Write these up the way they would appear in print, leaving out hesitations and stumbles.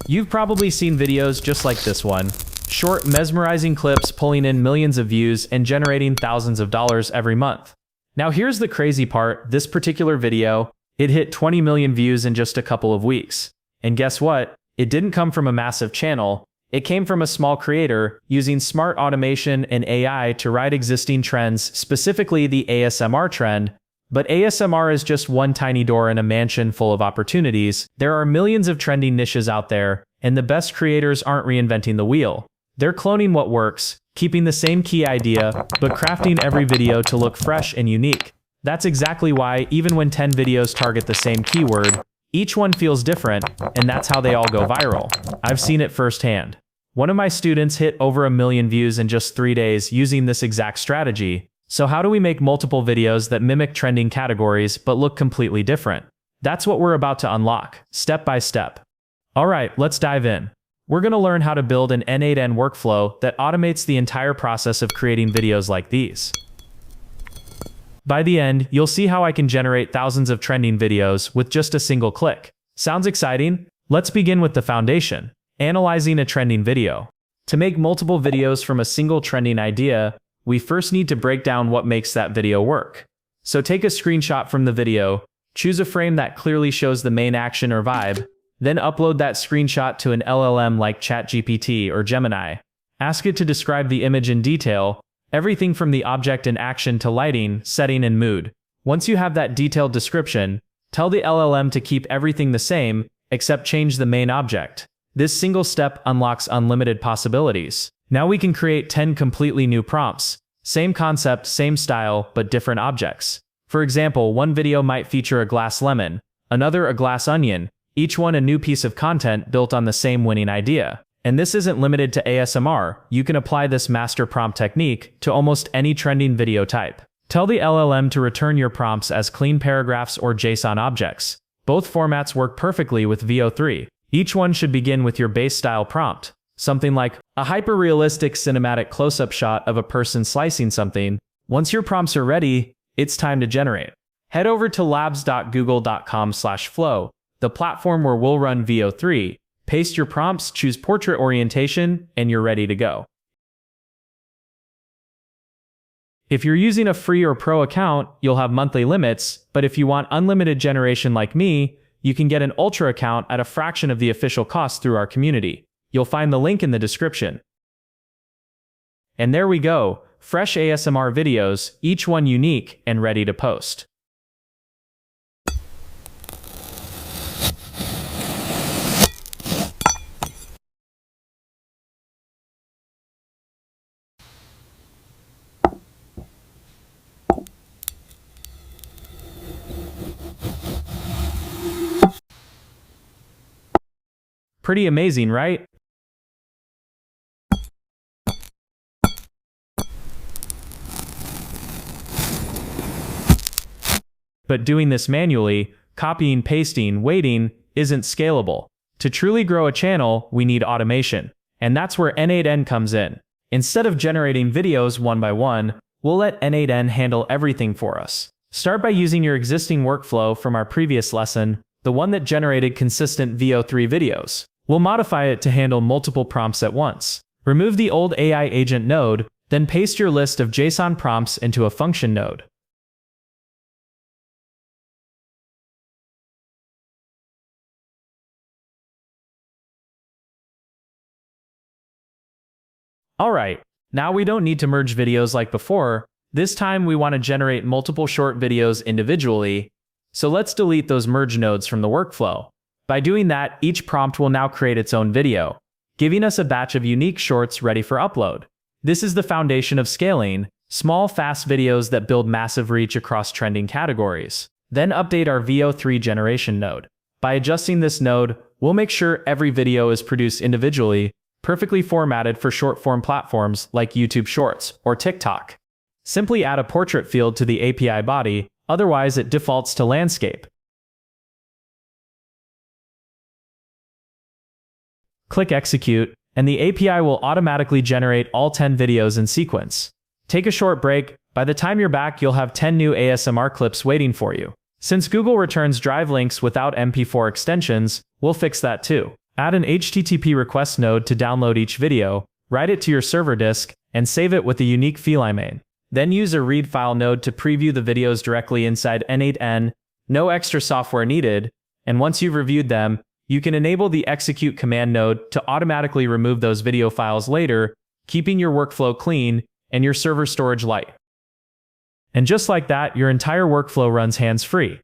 You've probably seen videos just like this one. Short, mesmerizing clips pulling in millions of views and generating thousands of dollars every month. Now here's the crazy part, this particular video, it hit 20 million views in just a couple of weeks. And guess what? It didn't come from a massive channel, it came from a small creator using smart automation and AI to ride existing trends, specifically the ASMR trend. But ASMR is just one tiny door in a mansion full of opportunities. There are millions of trending niches out there, and the best creators aren't reinventing the wheel. They're cloning what works, keeping the same key idea, but crafting every video to look fresh and unique. That's exactly why, even when 10 videos target the same keyword, each one feels different, and that's how they all go viral. I've seen it firsthand. One of my students hit over 1 million views in just 3 days using this exact strategy. So how do we make multiple videos that mimic trending categories but look completely different? That's what we're about to unlock, step by step. Alright, let's dive in. We're going to learn how to build an N8N workflow that automates the entire process of creating videos like these. By the end, you'll see how I can generate thousands of trending videos with just a single click. Sounds exciting? Let's begin with the foundation, analyzing a trending video. To make multiple videos from a single trending idea, we first need to break down what makes that video work. So take a screenshot from the video, choose a frame that clearly shows the main action or vibe, then upload that screenshot to an LLM like ChatGPT or Gemini. Ask it to describe the image in detail, everything from the object and action to lighting, setting, and mood. Once you have that detailed description, tell the LLM to keep everything the same, except change the main object. This single step unlocks unlimited possibilities. Now we can create 10 completely new prompts. Same concept, same style, but different objects. For example, one video might feature a glass lemon, another a glass onion, each one a new piece of content built on the same winning idea. And this isn't limited to ASMR, you can apply this master prompt technique to almost any trending video type. Tell the LLM to return your prompts as clean paragraphs or JSON objects. Both formats work perfectly with VO3. Each one should begin with your base style prompt. Something like a hyper-realistic cinematic close-up shot of a person slicing something. Once your prompts are ready, it's time to generate. Head over to labs.google.com/flow, the platform where we'll run VO3. Paste your prompts, choose portrait orientation, and you're ready to go. If you're using a free or pro account, you'll have monthly limits, but if you want unlimited generation like me, you can get an ultra account at a fraction of the official cost through our community. You'll find the link in the description. And there we go, fresh ASMR videos, each one unique and ready to post. Pretty amazing, right? But doing this manually, copying, pasting, waiting, isn't scalable. To truly grow a channel, we need automation. And that's where N8N comes in. Instead of generating videos one by one, we'll let N8N handle everything for us. Start by using your existing workflow from our previous lesson, the one that generated consistent VO3 videos. We'll modify it to handle multiple prompts at once. Remove the old AI agent node, then paste your list of JSON prompts into a function node. Alright, now we don't need to merge videos like before. This time we want to generate multiple short videos individually. So let's delete those merge nodes from the workflow. By doing that, each prompt will now create its own video, giving us a batch of unique shorts ready for upload. This is the foundation of scaling, small, fast videos that build massive reach across trending categories. Then update our VO3 generation node. By adjusting this node, we'll make sure every video is produced individually, perfectly formatted for short-form platforms like YouTube Shorts or TikTok. Simply add a portrait field to the API body, otherwise it defaults to landscape. Click Execute, and the API will automatically generate all 10 videos in sequence. Take a short break. By the time you're back, you'll have 10 new ASMR clips waiting for you. Since Google returns drive links without MP4 extensions, we'll fix that too. Add an HTTP request node to download each video, write it to your server disk, and save it with a unique main. Then use a read file node to preview the videos directly inside N8N, no extra software needed, and once you've reviewed them, you can enable the execute command node to automatically remove those video files later, keeping your workflow clean and your server storage light. And just like that, your entire workflow runs hands-free.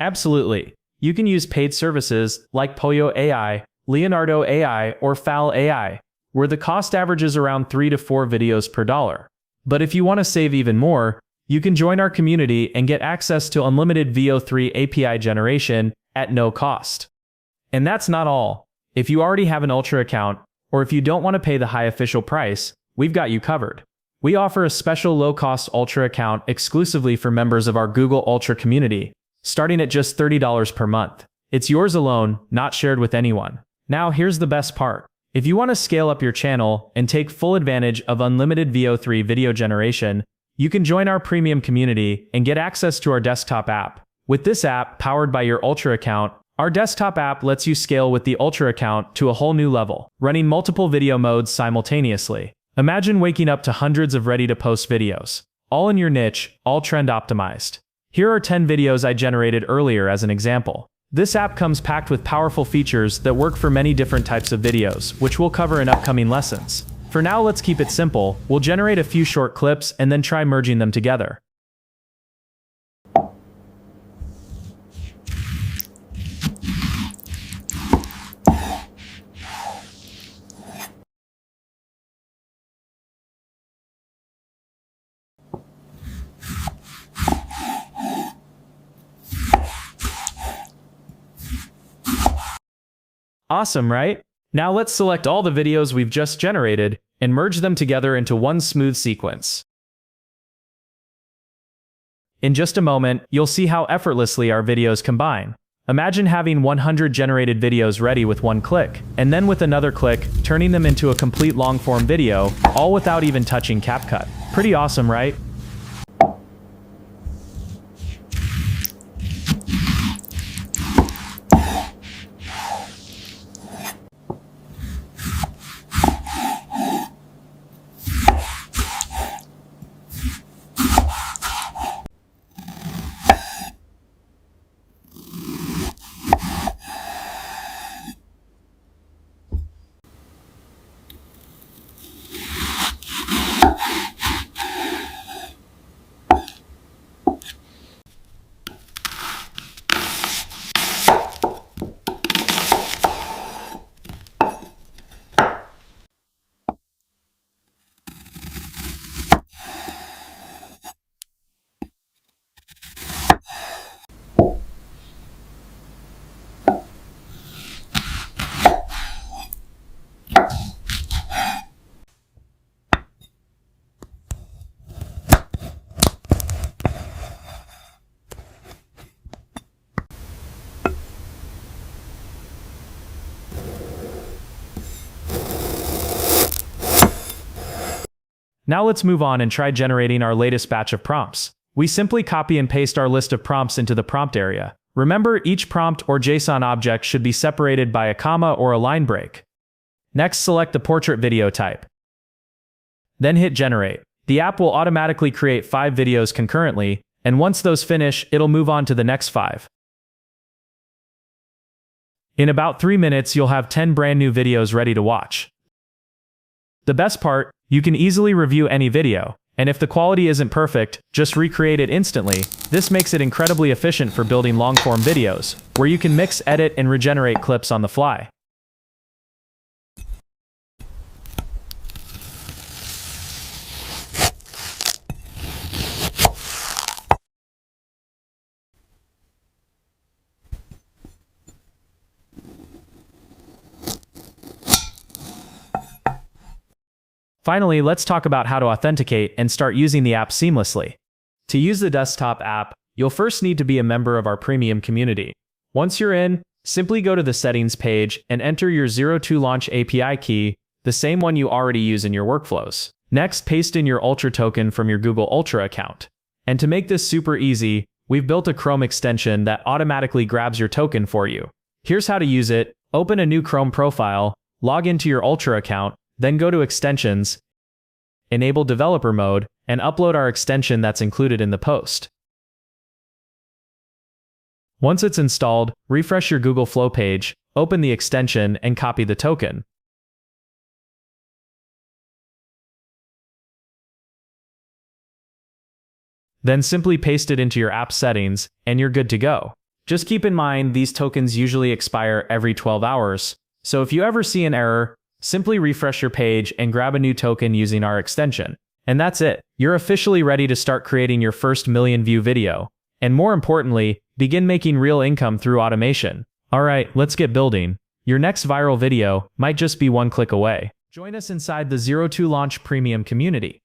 Absolutely. You can use paid services like Poyo AI, Leonardo AI, or Fal AI, where the cost averages around 3 to 4 videos per dollar. But if you want to save even more, you can join our community and get access to unlimited VO3 API generation at no cost. And that's not all. If you already have an Ultra account, or if you don't want to pay the high official price, we've got you covered. We offer a special low-cost Ultra account exclusively for members of our Google Ultra community, starting at just $30 per month. It's yours alone, not shared with anyone. Now here's the best part. If you want to scale up your channel and take full advantage of unlimited VO3 video generation, you can join our premium community and get access to our desktop app. With this app, powered by your Ultra account, our desktop app lets you scale with the Ultra account to a whole new level, running multiple video modes simultaneously. Imagine waking up to hundreds of ready-to-post videos, all in your niche, all trend optimized. Here are 10 videos I generated earlier as an example. This app comes packed with powerful features that work for many different types of videos, which we'll cover in upcoming lessons. For now, let's keep it simple. We'll generate a few short clips and then try merging them together. Awesome, right? Now let's select all the videos we've just generated and merge them together into one smooth sequence. In just a moment, you'll see how effortlessly our videos combine. Imagine having 100 generated videos ready with one click, and then with another click, turning them into a complete long-form video, all without even touching CapCut. Pretty awesome, right? Now let's move on and try generating our latest batch of prompts. We simply copy and paste our list of prompts into the prompt area. Remember, each prompt or JSON object should be separated by a comma or a line break. Next, select the portrait video type. Then hit generate. The app will automatically create 5 videos concurrently, and once those finish, it'll move on to the next 5. In about 3 minutes, you'll have 10 brand new videos ready to watch. The best part, you can easily review any video, and if the quality isn't perfect, just recreate it instantly. This makes it incredibly efficient for building long-form videos, where you can mix, edit, and regenerate clips on the fly. Finally, let's talk about how to authenticate and start using the app seamlessly. To use the desktop app, you'll first need to be a member of our premium community. Once you're in, simply go to the settings page and enter your Zero2Launch API key, the same one you already use in your workflows. Next, paste in your Ultra token from your Google Ultra account. And to make this super easy, we've built a Chrome extension that automatically grabs your token for you. Here's how to use it. Open a new Chrome profile, log into your Ultra account, then go to Extensions, enable Developer Mode, and upload our extension that's included in the post. Once it's installed, refresh your Google Flow page, open the extension, and copy the token. Then simply paste it into your app settings, and you're good to go. Just keep in mind these tokens usually expire every 12 hours, so if you ever see an error, simply refresh your page and grab a new token using our extension. And that's it. You're officially ready to start creating your first million-view video. And more importantly, begin making real income through automation. Alright, let's get building. Your next viral video might just be one click away. Join us inside the Zero2Launch Premium community.